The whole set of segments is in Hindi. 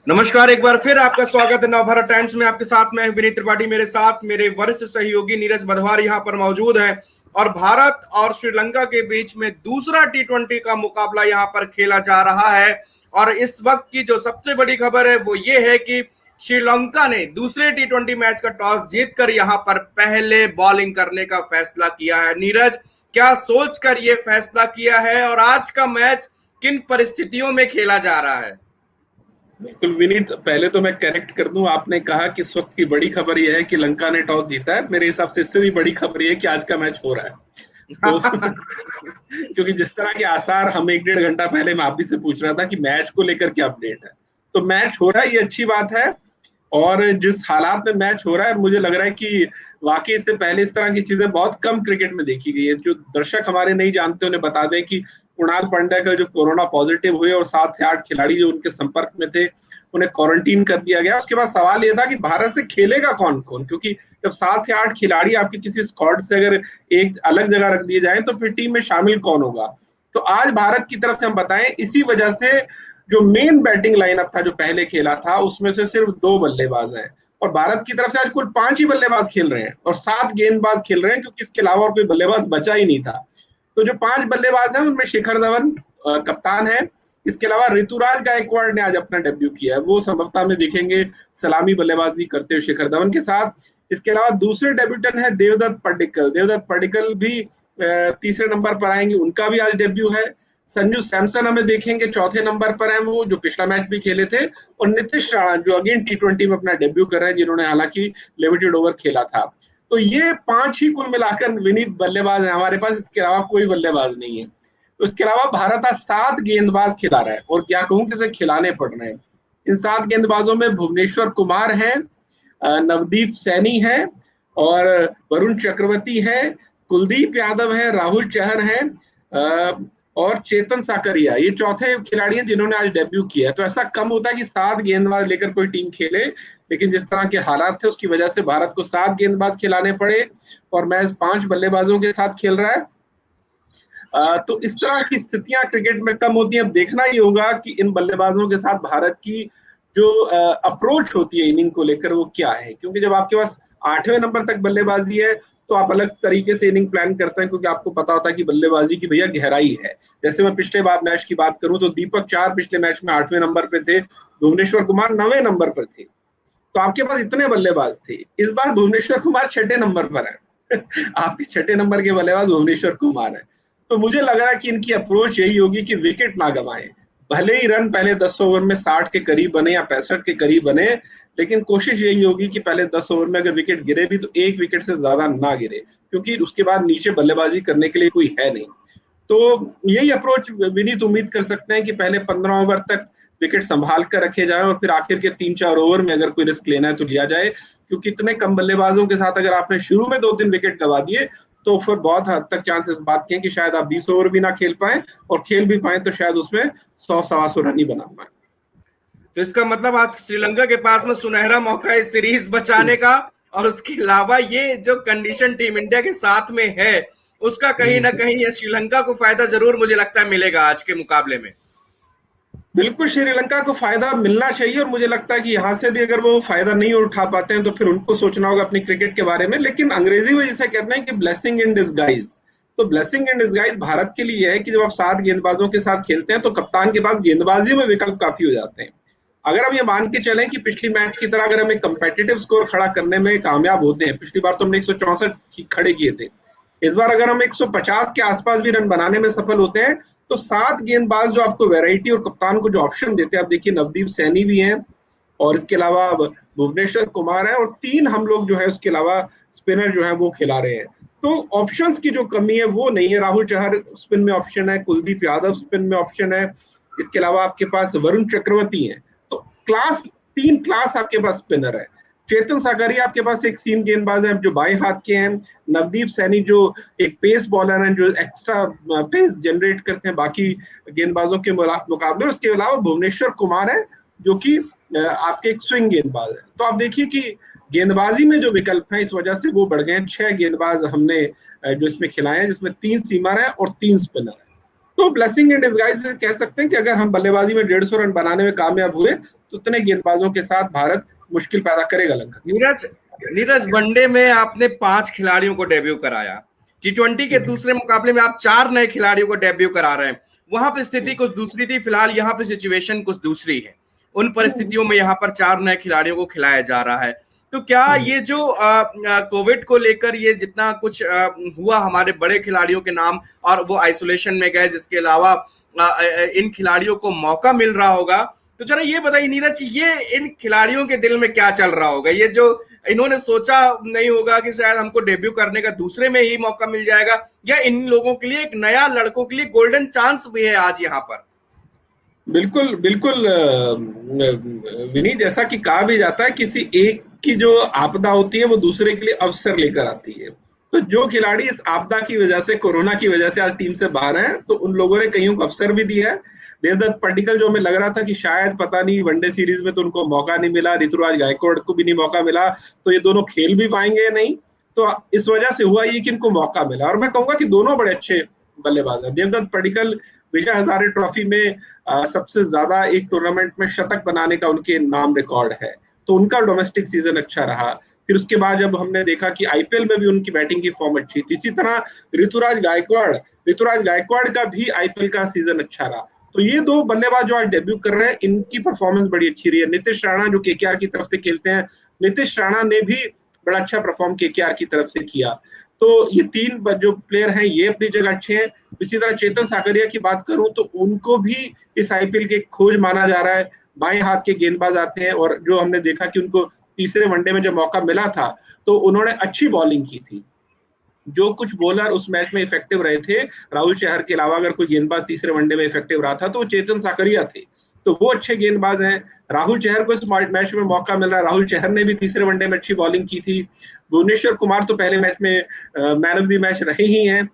नमस्कार, एक बार फिर आपका स्वागत है नवभारत टाइम्स में। आपके साथ मैं विनीत त्रिपाठी, मेरे साथ मेरे वरिष्ठ सहयोगी नीरज बधवार यहाँ पर मौजूद है। और भारत और श्रीलंका के बीच में दूसरा टी20 का मुकाबला यहाँ पर खेला जा रहा है। और इस वक्त की जो सबसे बड़ी खबर है वो ये है कि श्रीलंका ने दूसरे टी20 मैच का टॉस जीतकर यहाँ पर पहले बॉलिंग करने का फैसला किया है। नीरज, क्या सोचकर ये फैसला किया है और आज का मैच किन परिस्थितियों में खेला जा रहा है? बिल्कुल विनीत, पहले तो मैं करेक्ट कर दूं। आपने कहा कि इस वक्त की बड़ी खबर यह है कि लंका ने टॉस जीता है। मेरे हिसाब से इससे भी बड़ी खबर यह है कि आज का मैच हो रहा है। तो क्योंकि जिस तरह के आसार हम एक डेढ़ घंटा पहले मैं आप ही से पूछ रहा था कि मैच को लेकर क्या अपडेट है, तो मैच हो रहा है, ये अच्छी बात है। और जिस हालात में मैच हो रहा है, मुझे लग रहा है कि वाकई इससे पहले इस तरह की चीजें बहुत कम क्रिकेट में देखी गई है। जो दर्शक हमारे नहीं जानते उन्हें बता दें कि कुणाल पांड्या का जो कोरोना पॉजिटिव हुए और 7 से 8 खिलाड़ी जो उनके संपर्क में थे उन्हें क्वारंटीन कर दिया गया। उसके बाद सवाल यह था कि भारत से खेलेगा कौन कौन, क्योंकि जब 7 से 8 खिलाड़ी आपके किसी स्क्वाड से अगर एक अलग जगह रख दिए जाए तो फिर टीम में शामिल कौन होगा। तो आज भारत की तरफ से हम बताएं, इसी वजह से जो मेन बैटिंग लाइनअप था जो पहले खेला था उसमें से सिर्फ 2 बल्लेबाज हैं और भारत की तरफ से आज कुल 5 ही बल्लेबाज खेल रहे हैं और 7 गेंदबाज खेल रहे हैं, क्योंकि इसके अलावा और कोई बल्लेबाज बचा ही नहीं था। तो जो 5 बल्लेबाज हैं उनमें शिखर धवन कप्तान है। इसके अलावा ऋतुराज गायकवाड़ ने आज अपना डेब्यू किया है, वो संभवतः में दिखेंगे सलामी बल्लेबाजी करते हुए शिखर धवन के साथ। इसके अलावा दूसरे डेब्यूटन है देवदत्त पड्डीकल। देवदत्त पड्डीकल भी तीसरे नंबर पर आएंगे, उनका भी आज डेब्यू है। संजू सैमसन हमें देखेंगे चौथे नंबर पर है, वो जो पिछला मैच भी खेले थे। और नीतीश राणा जो अगेन टी20 में अपना डेब्यू कर रहे हैं, जिन्होंने हालांकि लिमिटेड ओवर खेला था। तो ये 5 ही कुल मिलाकर विनीत बल्लेबाज है हमारे पास, इसके अलावा कोई बल्लेबाज नहीं है। तो इसके अलावा भारत आज 7 गेंदबाज खिला रहा है और क्या कहूं कि खिलाने पड़ रहे हैं। इन 7 गेंदबाजों में भुवनेश्वर कुमार है, नवदीप सैनी है और वरुण चक्रवर्ती है, कुलदीप यादव है, राहुल चहर है और चेतन साकरिया। ये चौथे खिलाड़ी हैं जिन्होंने आज डेब्यू किया है। तो ऐसा कम होता है कि 7 गेंदबाज लेकर कोई टीम खेले, लेकिन जिस तरह के हालात थे उसकी वजह से भारत को 7 गेंदबाज खिलाने पड़े और मैच 5 बल्लेबाजों के साथ खेल रहा है। तो इस तरह की स्थितियां क्रिकेट में कम होती हैं। अब देखना ही होगा कि इन बल्लेबाजों के साथ भारत की जो अप्रोच होती है इनिंग को लेकर वो क्या है, क्योंकि जब आपके पास 8वें नंबर तक बल्लेबाजी है तो आप अलग तरीके से इनिंग प्लान करते हैं, क्योंकि आपको पता होता है कि बल्लेबाजी की भैया गहराई है। जैसे मैं पिछले बार मैच की बात करूं तो दीपक चार पिछले मैच में 8वें नंबर पे थे, भुवनेश्वर कुमार 9वें नंबर पर थे। तो आपके पास इतने बल्लेबाज थे। इस बार भुवनेश्वर कुमार 6ठे नंबर पर है आपके 6ठे नंबर के बल्लेबाज भुवनेश्वर कुमार है। तो मुझे लग रहा है कि इनकी अप्रोच यही होगी कि विकेट ना गंवाएं। भले ही रन पहले 10 ओवर में 60 के करीब बने या 65 के करीब बने, लेकिन कोशिश यही होगी कि पहले 10 ओवर में अगर विकेट गिरे भी तो 1 विकेट से ज्यादा ना गिरे, क्योंकि उसके बाद नीचे बल्लेबाजी करने के लिए कोई है नहीं। तो यही अप्रोच विनीत उम्मीद कर सकते हैं कि पहले 15 ओवर तक विकेट संभाल कर रखे जाए और फिर आखिर के 3-4 ओवर में अगर कोई रिस्क लेना है तो लिया जाए, क्योंकि इतने कम बल्लेबाजों के साथ अगर आपने शुरू में 2-3 विकेट गंवा दिए तो फिर बहुत हद तक चांसेस बात के कि शायद आप 20 ओवर भी ना खेल पाए, और खेल भी पाए तो शायद उसमें 100-125 रन ही बना पाए। तो इसका मतलब आज श्रीलंका के पास में सुनहरा मौका है सीरीज बचाने का। और उसके अलावा ये जो कंडीशन टीम इंडिया के साथ में है उसका कहीं ना कहीं ये श्रीलंका को फायदा जरूर मुझे लगता है मिलेगा आज के मुकाबले में। बिल्कुल श्रीलंका को फायदा मिलना चाहिए और मुझे लगता है कि यहाँ से भी अगर वो फायदा नहीं उठा पाते हैं तो फिर उनको सोचना होगा अपनी क्रिकेट के बारे में। लेकिन अंग्रेजी में जिसे कहते हैं कि ब्लेसिंग इन डिसगाइज, तो ब्लेसिंग इन डिसगाइज भारत के लिए है कि जब आप 7 गेंदबाजों के साथ खेलते हैं तो कप्तान के पास गेंदबाजी में विकल्प काफी हो जाते हैं। अगर हम ये मान के चलें कि पिछली मैच की तरह अगर हम एक कंपेटिटिव स्कोर खड़ा करने में कामयाब होते हैं, पिछली बार तो हमने 164 खड़े किए थे, इस बार अगर हम 150 के आसपास भी रन बनाने में सफल होते हैं तो 7 गेंदबाज जो आपको वैरायटी और कप्तान को जो ऑप्शन देते हैं, आप देखिए नवदीप सैनी भी हैं और इसके अलावा भुवनेश्वर कुमार है और 3 हम लोग जो है उसके अलावा स्पिनर जो है वो खिला रहे हैं। तो ऑप्शंस की जो कमी है वो नहीं है। राहुल चहर स्पिन में ऑप्शन है, कुलदीप यादव स्पिन में ऑप्शन है, इसके अलावा आपके पास वरुण चक्रवर्ती है। तो क्लास 3 क्लास आपके पास स्पिनर है। चेतन साकरिया आपके पास एक सीम गेंदबाज है जो बाएं हाथ के हैं, नवदीप सैनी जो एक पेस बॉलर हैं जो एक्स्ट्रा पेस जनरेट करते हैं बाकी गेंदबाजों के मुकाबले। उसके अलावा भुवनेश्वर कुमार है जो कि आपके एक स्विंग गेंदबाज है। तो आप देखिए कि गेंदबाजी में जो विकल्प है इस वजह से वो बढ़ गए हैं। 6 गेंदबाज हमने जो इसमें खिलाए हैं, जिसमें 3 सीमर है और 3 स्पिनर है। तो ब्लेसिंग इन डिस्गाइज कह सकते हैं कि अगर हम बल्लेबाजी में 150 रन बनाने में कामयाब हुए तो उतने गेंदबाजों के साथ भारत मुश्किल पैदा करेगा लंका के। नीरज वनडे में आपने 5 खिलाड़ियों को डेब्यू कराया, T20 के दूसरे मुकाबले में आप 4 नए खिलाड़ियों को डेब्यू करा रहे हैं। वहां पे स्थिति कुछ दूसरी थी, फिलहाल यहाँ पे सिचुएशन कुछ दूसरी है। उन परिस्थितियों में यहाँ पर 4 नए खिलाड़ियों को खिलाया जा रहा है। तो क्या ये जो कोविड को लेकर ये जितना कुछ हुआ हमारे बड़े खिलाड़ियों के नाम और वो आइसोलेशन में गए, जिसके अलावा इन खिलाड़ियों को मौका मिल रहा होगा, तो जरा ये बताइए नीरज, ये इन खिलाड़ियों के दिल में क्या चल रहा होगा? ये जो इन्होंने सोचा नहीं होगा कि शायद हमको डेब्यू करने का दूसरे में ही मौका मिल जाएगा, या इन लोगों के लिए एक नया लड़कों के लिए गोल्डन चांस भी है आज यहाँ पर? बिल्कुल बिल्कुल विनीत, जैसा कि कहा भी जाता है किसी एक की जो आपदा होती है वो दूसरे के लिए अवसर लेकर आती है। तो जो खिलाड़ी इस आपदा की वजह से, कोरोना की वजह से आज टीम से बाहर हैं, तो उन लोगों ने कईयों को अवसर भी दिया है। देवदत्त पडिक्कल, जो हमें लग रहा था कि शायद पता नहीं वनडे सीरीज में तो उनको मौका नहीं मिला, ऋतुराज गायकवाड़ को भी नहीं मौका मिला, तो ये दोनों खेल भी पाएंगे नहीं, तो इस वजह से हुआ ये कि इनको मौका मिला। और मैं कहूंगा कि दोनों बड़े अच्छे बल्लेबाज हैं। देवदत्त पडिक्कल विजय हजारे ट्रॉफी में सबसे ज्यादा एक टूर्नामेंट में शतक बनाने का उनके नाम रिकॉर्ड है, तो उनका डोमेस्टिक सीजन अच्छा रहा। फिर उसके बाद जब हमने देखा कि आईपीएल में भी उनकी बैटिंग की फॉर्म अच्छी थी, इसी तरह ऋतुराज गायकवाड़ का भी आईपीएल का सीजन अच्छा रहा। तो ये दो बल्लेबाज जो आज डेब्यू कर रहे हैं, इनकी परफॉर्मेंस बड़ी अच्छी रही है। नीतीश राणा जो केकेआर की तरफ से खेलते हैं, नीतीश राणा ने भी बड़ा अच्छा परफॉर्म केकेआर की तरफ से किया। तो ये 3 जो प्लेयर हैं ये अपनी जगह अच्छे हैं। इसी तरह चेतन साकरिया की बात करूं तो उनको भी इस आईपीएल के खोज माना जा रहा है। बाएं हाथ के गेंदबाज आते हैं, और जो हमने देखा कि उनको तीसरे वनडे में जब मौका मिला था तो उन्होंने अच्छी बॉलिंग की थी। जो कुछ बॉलर उस मैच में इफेक्टिव रहे थे, राहुल चहर के अलावा अगर कोई गेंदबाज तीसरे वनडे में इफेक्टिव रहा था तो वो चेतन साकरिया थे। तो वो अच्छे गेंदबाज हैं। राहुल चहर को इस मैच में मौका मिल रहा है। राहुल चहर ने भी तीसरे वनडे में अच्छी बॉलिंग की थी। भुवनेश्वर कुमार तो पहले मैच में मैन ऑफ द मैच रहे ही हैं।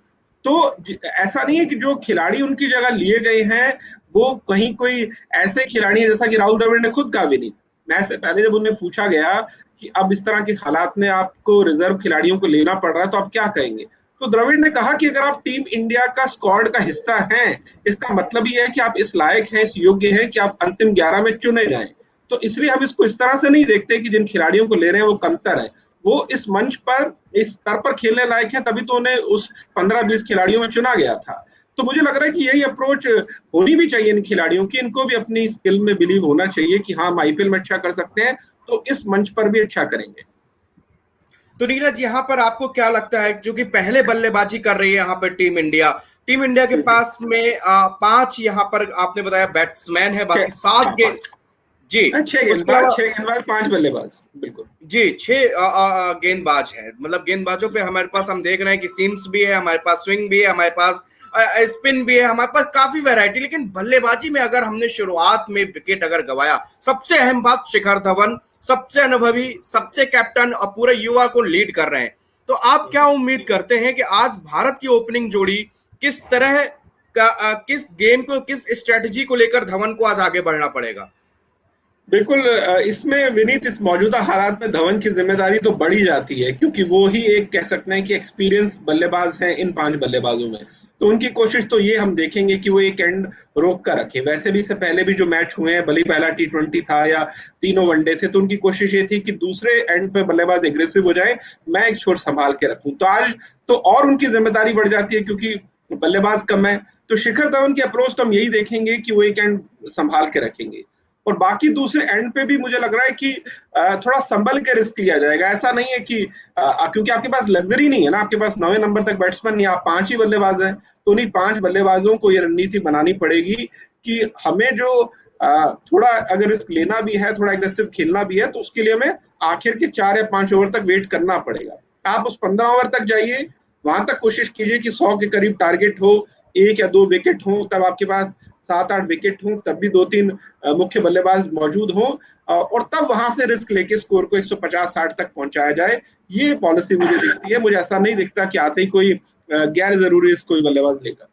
तो ऐसा नहीं है कि जो खिलाड़ी उनकी जगह लिए गए हैं वो कहीं कोई ऐसे खिलाड़ी है, जैसा कि राहुल द्रविड़ ने खुद कहा भी नहीं। मैच से पहले जब उन्हें पूछा गया कि अब इस तरह के हालात में आपको रिजर्व खिलाड़ियों को लेना पड़ रहा है तो आप क्या कहेंगे, तो द्रविड़ ने कहा कि अगर आप टीम इंडिया का स्क्वाड का हिस्सा हैं, इसका मतलब ये है कि आप इस लायक हैं, इस योग्य हैं कि आप अंतिम 11 में चुने जाएं। तो इसलिए हम इसको इस तरह से नहीं देखते कि जिन खिलाड़ियों को ले रहे हैं वो कमतर है। वो इस मंच पर, इस स्तर पर खेलने लायक है, तभी तो उन्हें उस 15-20 खिलाड़ियों में चुना गया था। तो मुझे लग रहा है कि यही अप्रोच होनी भी चाहिए इन खिलाड़ियों की। इनको भी अपनी स्किल में बिलीव होना चाहिए कि हाँ, हम आईपीएल में अच्छा कर सकते हैं तो इस मंच पर भी अच्छा करेंगे। तो नीरज, यहाँ पर आपको क्या लगता है, जो कि पहले बल्लेबाजी कर रही है यहाँ पर टीम इंडिया के पास में 5 यहाँ पर आपने बताया बैट्समैन है, बाकी 7 गेंद जी, 6 गेंदबाज 5 बल्लेबाज, बिल्कुल जी, 6 गेंदबाज है। मतलब गेंदबाजों पे हमारे पास हम देख रहे हैं कि सीम्स भी है, हमारे पास स्विंग भी है, हमारे पास स्पिन भी है, हमारे पास काफी वैरायटी। लेकिन बल्लेबाजी में अगर हमने शुरुआत में विकेट अगर गवाया, सबसे अहम बात, शिखर धवन सबसे अनुभवी, सबसे कैप्टन और पूरे युवा को लीड कर रहे हैं। तो आप क्या उम्मीद करते हैं कि आज भारत की ओपनिंग जोड़ी किस तरह का, किस गेम को, किस स्ट्रेटजी को लेकर धवन को आज आगे बढ़ना पड़ेगा? बिल्कुल, इसमें विनीत, इस मौजूदा हालात में धवन की जिम्मेदारी तो बढ़ी जाती है, क्योंकि वो ही एक कह सकते हैं कि एक्सपीरियंस बल्लेबाज हैं इन 5 बल्लेबाजों में। तो उनकी कोशिश तो ये हम देखेंगे कि वो एक एंड रोक कर रखे। वैसे भी इससे पहले भी जो मैच हुए हैं, भले पहला T20 था या तीनों वनडे थे, तो उनकी कोशिश ये थी कि दूसरे एंड पे बल्लेबाज एग्रेसिव हो जाए, मैं एक छोर संभाल के रखूं। तो आज तो और उनकी जिम्मेदारी बढ़ जाती है क्योंकि बल्लेबाज कम है। तो शिखर धवन की अप्रोच तो हम यही देखेंगे कि वो एक एंड संभाल के रखेंगे, और बाकी दूसरे एंड पे भी मुझे लग रहा है कि थोड़ा संभल के रिस्क लिया जाएगा। ऐसा नहीं है कि क्योंकि आपके पास लग्जरी नहीं है ना, आपके पास 9वें नंबर तक बैट्समैन नहीं, आप 5 ही बल्लेबाज हैं। तो उन्हीं 5 बल्लेबाजों को ये रणनीति बनानी पड़ेगी कि हमें जो थोड़ा अगर रिस्क लेना भी है, थोड़ा एग्रेसिव खेलना भी है, तो उसके लिए हमें आखिर के 4 या 5 ओवर तक वेट करना पड़ेगा। आप उस 15 ओवर तक जाइए, वहां तक कोशिश कीजिए कि 100 के करीब टारगेट हो, 1 या 2 विकेट हो, तब आपके पास 7-8 विकेट हों, तब भी 2-3 मुख्य बल्लेबाज मौजूद हों, और तब वहां से रिस्क लेके स्कोर को 150-60 तक पहुंचाया जाए। ये पॉलिसी मुझे दिखती है। मुझे ऐसा नहीं दिखता कि आते ही कोई गैर जरूरी रिस्क कोई बल्लेबाज लेगा।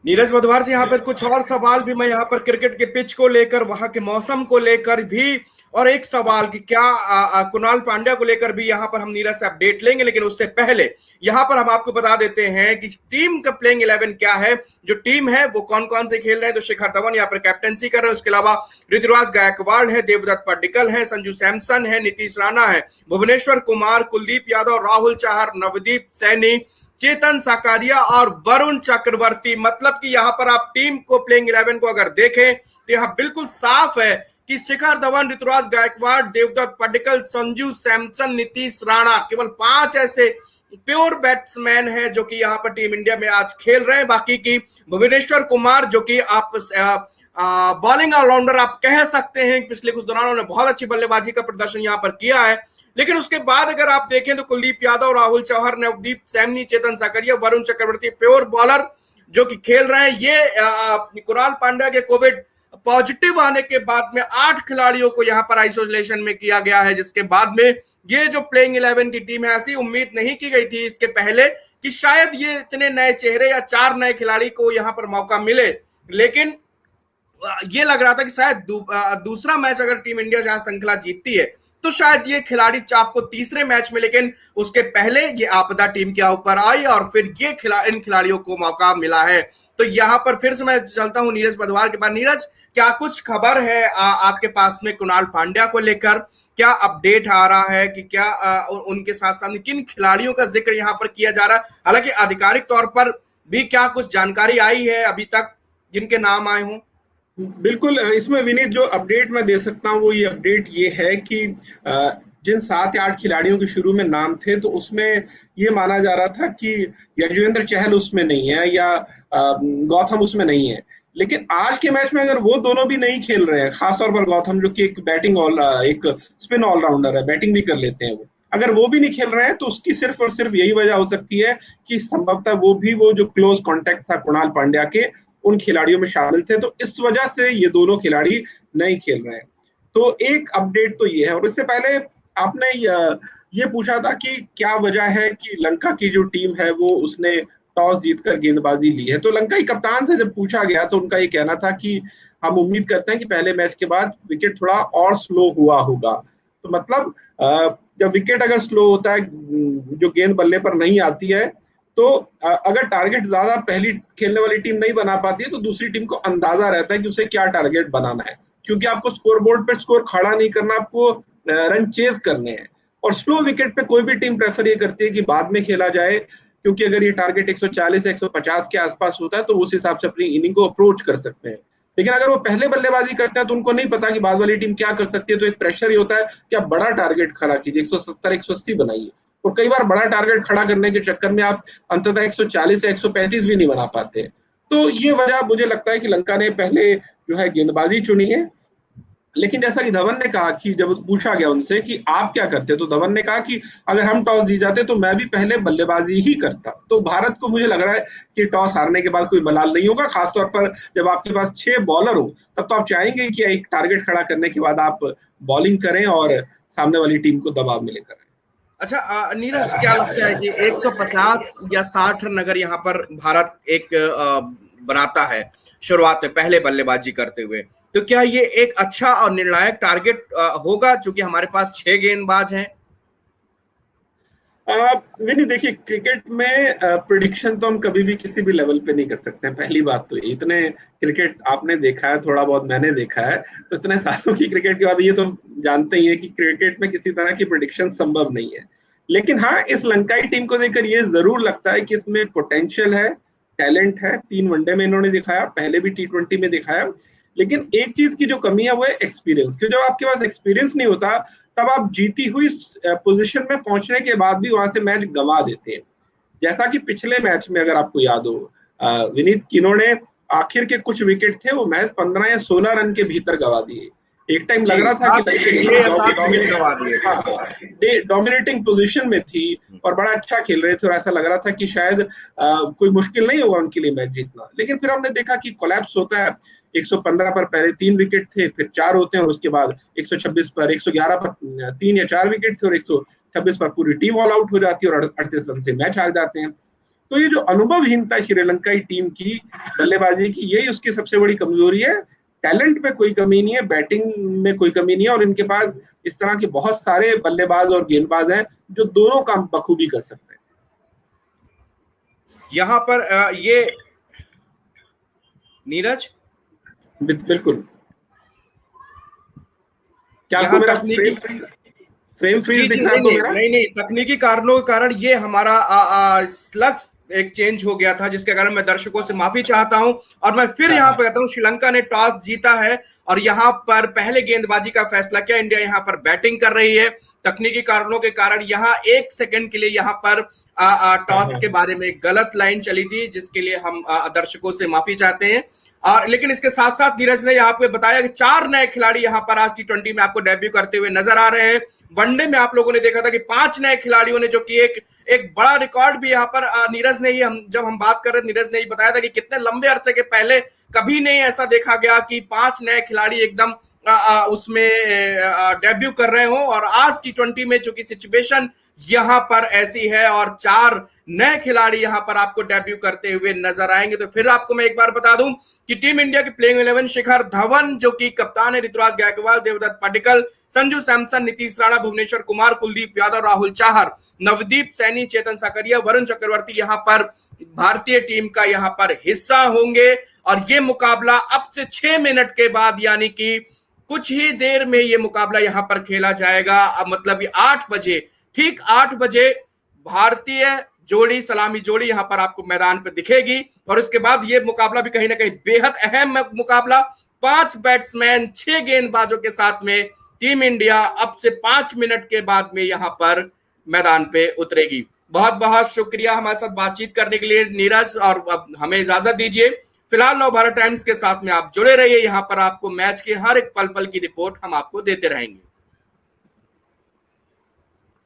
नीरज वधवार से यहाँ पर कुछ और सवाल भी मैं यहाँ पर क्रिकेट के पिच को लेकर, वहां के मौसम को लेकर भी, और एक सवाल कि क्या कुणाल पांड्या को लेकर भी यहां पर हम नीरज से अपडेट लेंगे, लेकिन उससे पहले यहां पर हम आपको बता देते हैं कि टीम का प्लेइंग 11 क्या है। जो टीम है वो कौन कौन से खेल रहे हैं। तो शिखर धवन यहाँ पर कैप्टनसी कर रहे हैं, उसके अलावा ऋतुराज गायकवाड़ है, देवदत्त पड्डीकल है, संजू सैमसन है, नीतीश राणा है, भुवनेश्वर कुमार, कुलदीप यादव, राहुल चाहर, नवदीप सैनी, चेतन साकारिया और वरुण चक्रवर्ती। मतलब कि यहां पर आप टीम को प्लेइंग 11 को अगर देखें तो यहां बिल्कुल साफ है कि शिखर धवन, ऋतुराज गायकवाड़, देवदत्त पड्डीकल, संजू सैमसन, नीतीश राणा, केवल 5 ऐसे प्योर बैट्समैन है जो कि यहाँ पर टीम इंडिया में आज खेल रहे हैं। बाकी की भुवनेश्वर कुमार जो कि आप बॉलिंग ऑलराउंडर आप कह सकते हैं, पिछले कुछ दौरान उन्होंने बहुत अच्छी बल्लेबाजी का प्रदर्शन यहाँ पर किया है। लेकिन उसके बाद अगर आप देखें तो कुलदीप यादव, राहुल चौहर, नवदीप सैनी, चेतन साकरिया, वरुण चक्रवर्ती प्योर बॉलर जो कि खेल रहे हैं। ये कुणाल पांड्या के कोविड पॉजिटिव आने के बाद में 8 खिलाड़ियों को यहां पर आइसोलेशन में किया गया है, जिसके बाद में ये जो प्लेइंग 11 की टीम है, ऐसी उम्मीद नहीं की गई थी इसके पहले कि शायद ये इतने नए चेहरे या 4 नए खिलाड़ी को यहां पर मौका मिले। लेकिन ये लग रहा था कि शायद दूसरा मैच अगर टीम इंडिया जहां श्रृंखला जीतती है तो शायद ये खिलाड़ी आपको तीसरे मैच में, लेकिन उसके पहले ये आपदा टीम के ऊपर आई और फिर ये इन खिलाड़ियों को मौका मिला है। तो यहां पर फिर से मैं चलता हूं नीरज बधवार के पास। नीरज, क्या कुछ खबर है आपके पास में कुणाल पांड्या को लेकर? क्या अपडेट आ रहा है कि क्या उनके साथ साथ किन खिलाड़ियों का जिक्र यहां पर किया जा रहा है? हालांकि आधिकारिक तौर पर भी क्या कुछ जानकारी आई है अभी तक जिनके नाम आए हों? बिल्कुल, इसमें विनीत जो अपडेट मैं दे सकता हूँ वो ये अपडेट ये है कि जिन 7 या 8 खिलाड़ियों के शुरू में नाम थे तो उसमें ये माना जा रहा था कि यजुवेंद्र चहल उसमें नहीं है या गौतम उसमें नहीं है। लेकिन आज के मैच में अगर वो दोनों भी नहीं खेल रहे हैं, खासतौर पर गौतम जो कि एक स्पिन ऑलराउंडर है, बैटिंग भी कर लेते हैं, वो अगर वो भी नहीं खेल रहे हैं तो उसकी सिर्फ और सिर्फ यही वजह हो सकती है कि संभवतः वो जो क्लोज कॉन्टेक्ट था कुणाल पांड्या के उन खिलाड़ियों में शामिल थे, तो इस वजह से ये दोनों खिलाड़ी नहीं खेल रहे हैं। तो एक अपडेट तो ये है। और इससे पहले आपने ये पूछा था कि क्या वजह है कि लंका की जो टीम है वो उसने टॉस जीतकर गेंदबाजी ली है। तो लंकाई कप्तान से जब पूछा गया तो उनका ये कहना था कि हम उम्मीद करते हैं कि पहले मैच के बाद विकेट थोड़ा और स्लो हुआ होगा। तो मतलब जब विकेट अगर स्लो होता है, जो गेंद बल्ले पर नहीं आती है, तो अगर टारगेट ज्यादा पहली खेलने वाली टीम नहीं बना पाती है तो दूसरी टीम को अंदाजा रहता है कि उसे क्या टारगेट बनाना है, क्योंकि आपको स्कोर बोर्ड पर स्कोर खड़ा नहीं करना, आपको रन चेज करने हैं। और स्लो विकेट पे कोई भी टीम प्रेफर ये करती है कि बाद में खेला जाए, क्योंकि अगर ये टारगेट 140 या 150 के आसपास होता है तो उस हिसाब से अपनी इनिंग को अप्रोच कर सकते हैं। लेकिन अगर वो पहले बल्लेबाजी करते हैं तो उनको नहीं पता कि बाद वाली टीम क्या कर सकती है, तो एक प्रेशर ही होता है कि आप बड़ा टारगेट खड़ा कीजिए, 170 180 बनाइए। और कई बार बड़ा टारगेट खड़ा करने के चक्कर में आप अंततः 140 या 135 भी नहीं बना पाते। तो ये वजह मुझे लगता है कि लंका ने पहले जो है गेंदबाजी चुनी है। लेकिन जैसा कि धवन ने कहा कि जब पूछा गया उनसे कि आप क्या करते, तो धवन ने कहा कि अगर हम टॉस जीत जाते तो मैं भी पहले बल्लेबाजी ही करता। तो भारत को मुझे लग रहा है कि टॉस हारने के बाद कोई मलाल नहीं होगा, खासतौर पर जब आपके पास 6 बॉलर हो, तब तो आप चाहेंगे कि एक टारगेट खड़ा करने के बाद आप बॉलिंग करें और सामने वाली टीम को दबाव में लेकर। अच्छा नीरज, क्या लगता है कि 150 या 60 रन अगर यहाँ पर भारत एक बनाता है शुरुआत में पहले बल्लेबाजी करते हुए, तो क्या ये एक अच्छा और निर्णायक टारगेट होगा, चूंकि हमारे पास 6 गेंदबाज हैं? नहीं, देखिए क्रिकेट में प्रेडिक्शन तो हम कभी भी किसी भी लेवल पे नहीं कर सकते हैं। पहली बात तो इतने क्रिकेट आपने देखा है, थोड़ा बहुत मैंने देखा है, तो इतने सालों की क्रिकेट के बाद ये तो जानते ही है कि क्रिकेट में किसी तरह की प्रेडिक्शन संभव नहीं है। लेकिन हाँ, इस लंकाई टीम को देखकर ये जरूर लगता है कि इसमें पोटेंशियल है, टैलेंट है। 3 वनडे में इन्होंने दिखाया, पहले भी T20 में दिखाया। लेकिन एक चीज की जो कमी है वो है एक्सपीरियंस, क्योंकि जब आपके पास एक्सपीरियंस नहीं होता तब आप जीती हुई पोजीशन में पहुंचने के बाद भी वहां से मैच गंवा देते हैं। जैसा कि पिछले मैच में अगर आपको याद हो विनीत, किन्होंने आखिर के कुछ विकेट थे वो मैच 15 या 16 रन के भीतर गंवा दिए। एक टाइम लग रहा था कि डोमिनेटिंग पोजीशन में थी और बड़ा अच्छा खेल रहे थे और ऐसा लग रहा था कि शायद कोई मुश्किल नहीं होगा उनके लिए मैच जीतना। लेकिन फिर हमने देखा कि कोलैप्स होता है। 115 पर पहले 3 विकेट थे, फिर 4 होते हैं और उसके बाद 126 पर 111 पर 3 या 4 विकेट थे और 126 पर पूरी टीम ऑल आउट हो जाती है और 38 रन से मैच हार जाते हैं। तो ये जो अनुभवहीनता श्रीलंकाई टीम की बल्लेबाजी की, यही उसकी सबसे बड़ी कमजोरी है। टैलेंट में कोई कमी नहीं है, बैटिंग में कोई कमी नहीं है, और इनके पास इस तरह के बहुत सारे बल्लेबाज और गेंदबाज हैं जो दोनों काम बखूबी कर सकते हैं। यहाँ पर ये नीरज बिल्कुल, क्या आपको यहाँ मेरा तकनीकी फ्रेम फ्रीज दिख रहा है? नहीं, तकनीकी कारणों के कारण ये हमारा लक्ष्य एक चेंज हो गया था, जिसके कारण मैं दर्शकों से माफी चाहता हूं। और मैं फिर यहाँ पे कहता हूँ, श्रीलंका ने टॉस जीता है और यहाँ पर पहले गेंदबाजी का फैसला किया। इंडिया यहाँ पर बैटिंग कर रही है। तकनीकी कारणों के कारण यहाँ 1 सेकंड के लिए यहाँ पर टॉस के बारे में गलत लाइन चली थी, जिसके लिए हम दर्शकों से माफी चाहते हैं। और लेकिन इसके साथ साथ नीरज ने यहाँ पे बताया कि 4 नए खिलाड़ी यहाँ पर आज T20 में आपको डेब्यू करते हुए नजर आ रहे हैं। वनडे में आप लोगों ने देखा था कि 5 नए खिलाड़ियों ने, जो कि एक बड़ा रिकॉर्ड भी यहाँ पर नीरज ने ही, जब हम बात कर रहे थे, नीरज ने ही बताया था कि कितने लंबे अरसे के पहले कभी नहीं ऐसा देखा गया कि 5 नए खिलाड़ी एकदम उसमें डेब्यू कर रहे हो। और आज T20 में चूंकि सिचुएशन यहाँ पर ऐसी है और 4 नए खिलाड़ी यहाँ पर आपको डेब्यू करते हुए नजर आएंगे। तो फिर आपको मैं एक बार बता दूं कि टीम इंडिया की प्लेइंग 11 शिखर धवन जो कि कप्तान है, ऋतुराज गायकवाड़, देवदत्त पडिक्कल, संजू सैमसन, नीतीश राणा, भुवनेश्वर कुमार, कुलदीप यादव, राहुल चाहर, नवदीप सैनी, चेतन साकरिया, वरुण चक्रवर्ती यहाँ पर भारतीय टीम का यहाँ पर हिस्सा होंगे। और ये मुकाबला अब से 6 मिनट के बाद, यानी कि कुछ ही देर में ये मुकाबला यहाँ पर खेला जाएगा। अब मतलब ये 8 बजे, ठीक 8 बजे भारतीय जोड़ी, सलामी जोड़ी यहाँ पर आपको मैदान पर दिखेगी। और उसके बाद ये मुकाबला भी कहीं ना कहीं बेहद अहम मुकाबला, 5 बैट्समैन 6 गेंदबाजों के साथ में टीम इंडिया अब से 5 मिनट के बाद में यहाँ पर मैदान पे उतरेगी। बहुत बहुत शुक्रिया हमारे साथ बातचीत करने के लिए नीरज, और अब हमें इजाजत दीजिए। फिलहाल नवभारत टाइम्स के साथ में आप जुड़े रहिए, यहाँ पर आपको मैच के हर एक पल पल की रिपोर्ट हम आपको देते रहेंगे।